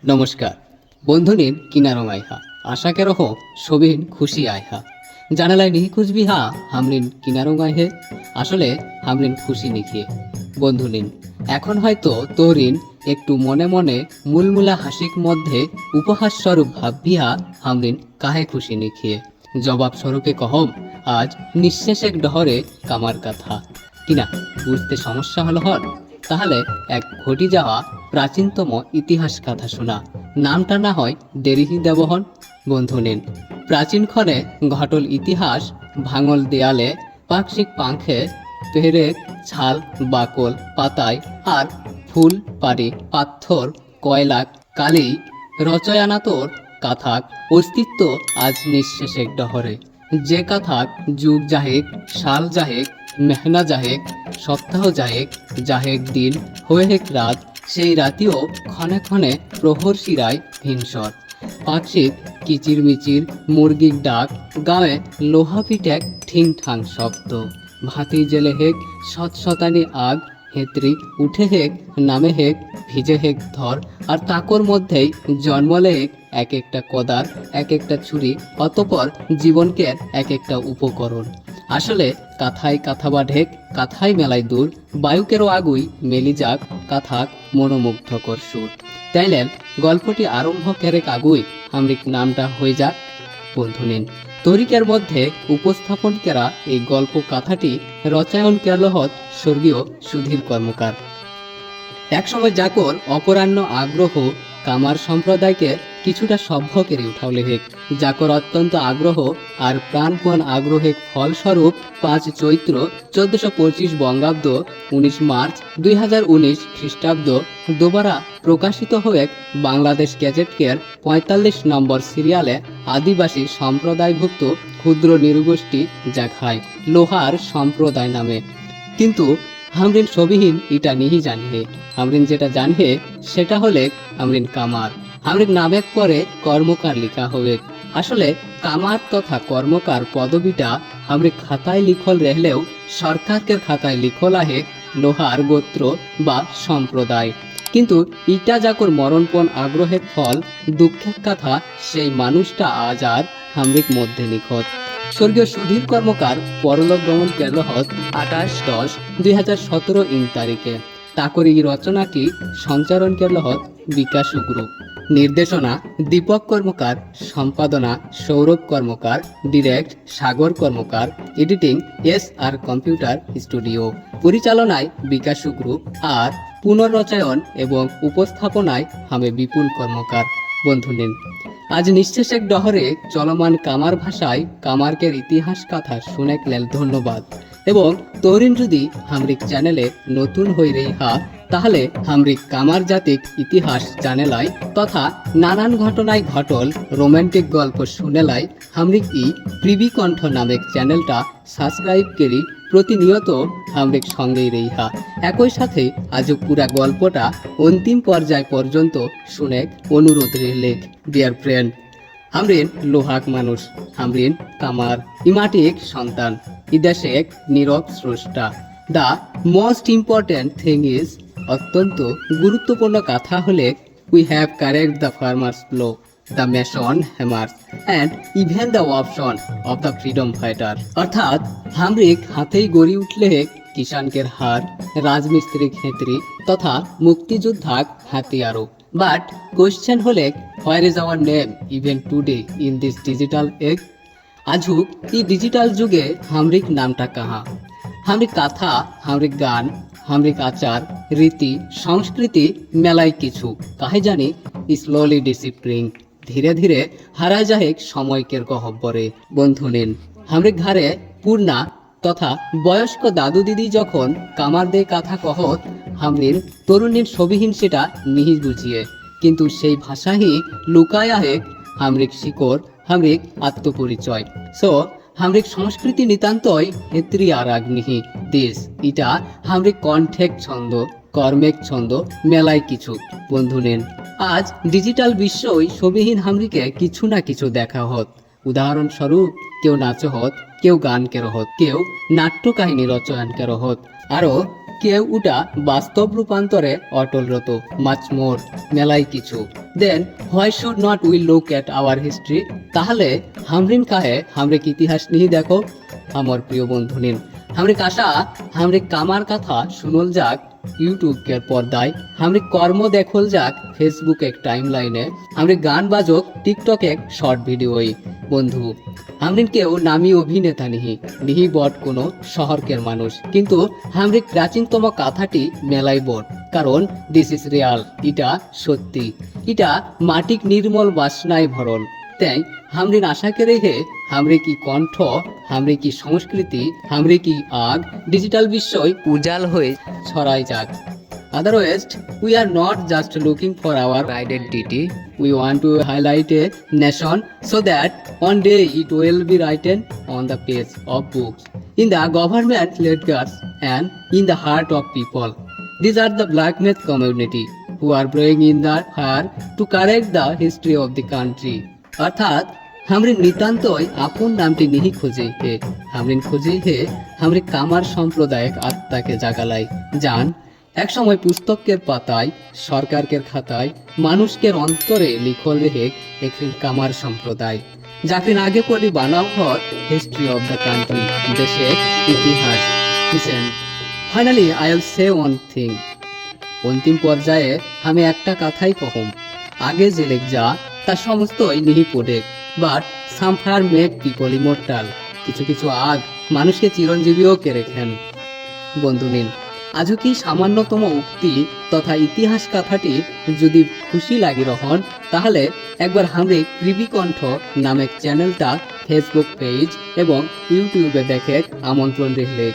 নমস্কার বন্ধুনিন কিনারো আইহা আশা কে রহ সবিন খুশি আইহা জানালাই নিহি কুচবিহা হামরিন কিনারো আইহে আসলে হামরিন খুশি নিখিয়ে বন্ধুনিন এখন হয়তো তোরিন একটু মনে মনে মুলমুলা হাসিক মধ্যে উপহাস স্বরূপ ভাববিহা হামরিন কাহে খুশি নিখিয়ে জবাব স্বরূপে কহম আজ নিঃশেষ এক ডহরে কামার কথা কিনা বুঝতে সমস্যা হলো হন তাহলে এক ঘটি যাওয়া প্রাচীনতম ইতিহাস কথা শোনা নামটা না হয় দেরিহি দেবহন বন্ধু নিন প্রাচীনক্ষণে ঘটল ইতিহাস ভাঙল দেয়ালে পাক্ষিক পাংখে পেরেক ছাল বাকল পাতায় আর ফুল পারি পাথর কয়লাক কালি রচয়ানাতর কাথাক অস্তিত্ব আজ নিঃশেষ এক ডহরে যে কাথাক যুগ জাহেক সাল জাহেক মেহনা জাহেক সপ্তাহ জাহেক জাহেক দিন হয়ে হেক রাত সেই রাতিও ক্ষণে ক্ষণে প্রহর শিরায় হিংসর পাক্ষিক কিচির মিচির মুরগির ডাক গায়ে লোহা পিটেক ঠিং ঠাং শব্দ ভাতি জেলে হেক শতানি আগ হেত্রি উঠে হেক নামে হেক ভিজে হেক ধর আর তাকর মধ্যেই জন্মলে হেক এক একটা কদার এক একটা ছুরি অতপর জীবনকে এক একটা উপকরণ আসলে কাথায় কাথাবা ঢেক কাথায় মেলায় দূর বায়ুকেরও আগুই মেলি যাক কাথাক মনোমুগ্ধকর সুর তাইলেন গল্পটি আরম্ভ কেরেক আগুই আমরিক নামটা হয়ে যাক বন্ধু নিন তরিকের মধ্যে উপস্থাপন কেরা এই গল্প কথাটি রচায়ন কেরলহত স্বর্গীয় সুধীর কর্মকার একসময় যাকর অপরাহ্ন আগ্রহ কামার সম্প্রদায়কে কিছুটা সভ্য কেড়ে উঠাওলে হেক যাকর অত্যন্ত আগ্রহ আর প্রাণপণ আগ্রহের ফলস্বরূপ 5 চৈত্র 1425 বঙ্গাব্দ 19 মার্চ 2019 খ্রিস্টাব্দ দুবারা প্রকাশিত হয়ে বাংলাদেশ গ্যাজেটকের 45 নম্বর সিরিয়ালে আদিবাসী সম্প্রদায়ভুক্ত ক্ষুদ্র নৃগোষ্ঠী যা খায় লোহার সম্প্রদায় নামে কিন্তু হামরিন সবিহীন এটা নিহি জানহে হামরিন যেটা জানহে সেটা হলে হামরিন কামার হামরিন নামের পরে কর্মকার লিখা হবে আসলে কামার তথা কর্মকার পদবিটা হামরিক খাতায় লিখল রেহলেও সরকারকের খাতায় লিখল আহে লোহার গোত্র বা সম্প্রদায় কিন্তু ইটা যাকর মরণপণ আগ্রহের ফল দুঃখের কথা সেই মানুষটা আজ আর হামরিক মধ্যে লিখত স্বর্গীয় সুধীর কর্মকার পরলোক গমন কেরলহত 28/10/2017 ইং তারিখে তাকর এই রচনাটি সঞ্চারণ কেরলহত বিকাশ গ্রুপ নির্দেশনা দীপক কর্মকার সম্পাদনা সৌরভ কর্মকার ডিরেক্ট সাগর কর্মকার এডিটিং SR কম্পিউটার স্টুডিও পরিচালনায় বিকাশ গ্রুপ আর পুনর্রচয়ন এবং উপস্থাপনায় হামে বিপুল কর্মকার বন্ধু নিন আজ নিঃশেষ এক ডহরে চলমান কামার ভাষায় কামার্কের ইতিহাস কথা শুনে গেল ধন্যবাদ এবং তরিন যদি হামরিক চ্যানেলে নতুন হয়ে রেহা তাহলে হামরিক কামার জাতিক ইতিহাস জানেলাই তথা নানান ঘটনায় ঘটল রোমান্টিক গল্প শুনেলাই হামরিক প্রিবি কণ্ঠ নামের চ্যানেলটা সাবস্ক্রাইব করি প্রতিনিয়ত হামরিক সঙ্গেই রেহা একই সাথে আজও পুরা গল্পটা অন্তিম পর্যায় পর্যন্ত শুনে অনুরোধ রেলেক ডিয়ার ফ্রেন্ড হামরিন লোহাক মানুষ হামরিন কামার ইমাটি এক সন্তান ইদেশে এক নীরব স্রষ্টা the most important thing is অত্যন্ত গুরুত্বপূর্ণ কথা হলে we have correct the farmers plough the mason hammers and even the option of the freedom fighter অর্থাৎ হামরিক হাতেই গড়ি উঠলে কিষানকের হার রাজমিস্ত্রি ক্ষেত্রী তথা মুক্তিযোদ্ধাক হাতিয়ারও বাট কোয়েশ্চেন হলে where is our name even today in this digital age আজুক এই ডিজিটাল যুগে হামরিক নামটা কাহা হামরিক কথা হামরিক গান হামরিক আচার রীতি সংস্কৃতি মেলায় কিছু কাহে জানি স্লোলি ডিসিপ্লিন ধীরে ধীরে হারা যাহেক সময়কের গহব্বরে বন্ধু নিন হামরিক ঘরে পূর্ণা তথা বয়স্ক দাদু দিদি যখন কামার দে কথা কহত হামরিন তরুণীর ছবিহীন সেটা নিহি বুঝিয়ে কিন্তু সেই ভাষাহি লুকায় আহেক হামরিক শিকড় হামরিক আত্মপরিচয় সো হামরিক সংস্কৃতি নিতান্তই হেত্রি আর আগ্নিহি দেশ ইটা হামরিক কণ্ঠেক ছন্দ কর্মেক ছন্দ মেলায় কিছু বন্ধু নেন আজ ডিজিটাল বিশ্বই ছবিহীন হামরিকে কিছু না কিছু দেখা হত উদাহরণস্বরূপ কেউ নাচ হত কেউ গান কেরো হত কেউ নাট্য কাহিনী রচয়ন কেরো হত আরো কেউ উটা বাস্তব রূপান্তরে অটলরত, মাচ মোর, মেলাই কিছু। Then why should not we look at our history? তাহলে হামরিন কাহে হামরে ইতিহাস নিহি দেখো। আমার প্রিয় বন্ধু নিন হামরে কাশা হামরে কামার কথা শুনল যাক ইউটিউব के পর্দায়, হামরে কর্ম দেখল যাক ফেসবুক এক টাইমলাইনে, হামরে গান বাজক টিকটক এক শর্ট ভিডিওই। বন্ধু হামরিন কেউ নামি অভিনেতা নিহি নিহি বট কোনো শহরকের মানুষ, কিন্তু হামরে প্রাচীনতম কথাটি মেলাই বট, কারণ দিস ইজ রিয়াল, এটা সত্যি, এটা মাটিক নির্মল বাসনায় ভরল। তাই হামরিন আশা করে হে হামরে কি কণ্ঠ, হামরে কি সংস্কৃতি, হামরে কি আগ ডিজিটাল বিশ্বয় উজাল হয়ে ছড়াই যাক। Otherwise, we are not just looking for our identity. We want to highlight a nation so that one day it will be written on the page of books, in the government letters, and in the heart of people. These are the blacksmith community who are praying in the fire to correct the history of the country. অর্থাৎ হামরিন নিতান্তই আপন নামটি নিহি খুঁজে হে, হামরিন খুঁজে হে হামরি কামার সম্প্রদায়ক আত্মাকে জাগালাই জান। এক সময় পুস্তকের পাতায়, সরকারকের খাতায়, মানুষকের অন্তরে লিখল রেহে একদিন কামার সম্প্রদায়, যাকরিন আগে পরে বানাও হত হিস্ট্রি অফ দ্য কান্ট্রি, দেশের ইতিহাস। Listen, finally I will say one thing. অন্তিম পর্যায়ে আমি একটা কথাই কহম, আগে যে লেখ যা তা সমস্তই নিহি পড়ে, but some fire make people immortal. কিছু কিছু আগ মানুষকে চিরঞ্জীবীও কে রেখেন। বন্ধু নিন আজও কি সামান্যতম উক্তি তথা ইতিহাস কথাটি যদি খুশি লাগি রহন, তাহলে একবার হামরে কৃবিকণ্ঠ নামের চ্যানেলটা ফেসবুক পেজ এবং ইউটিউবে দেখে আমন্ত্রণ রইলে।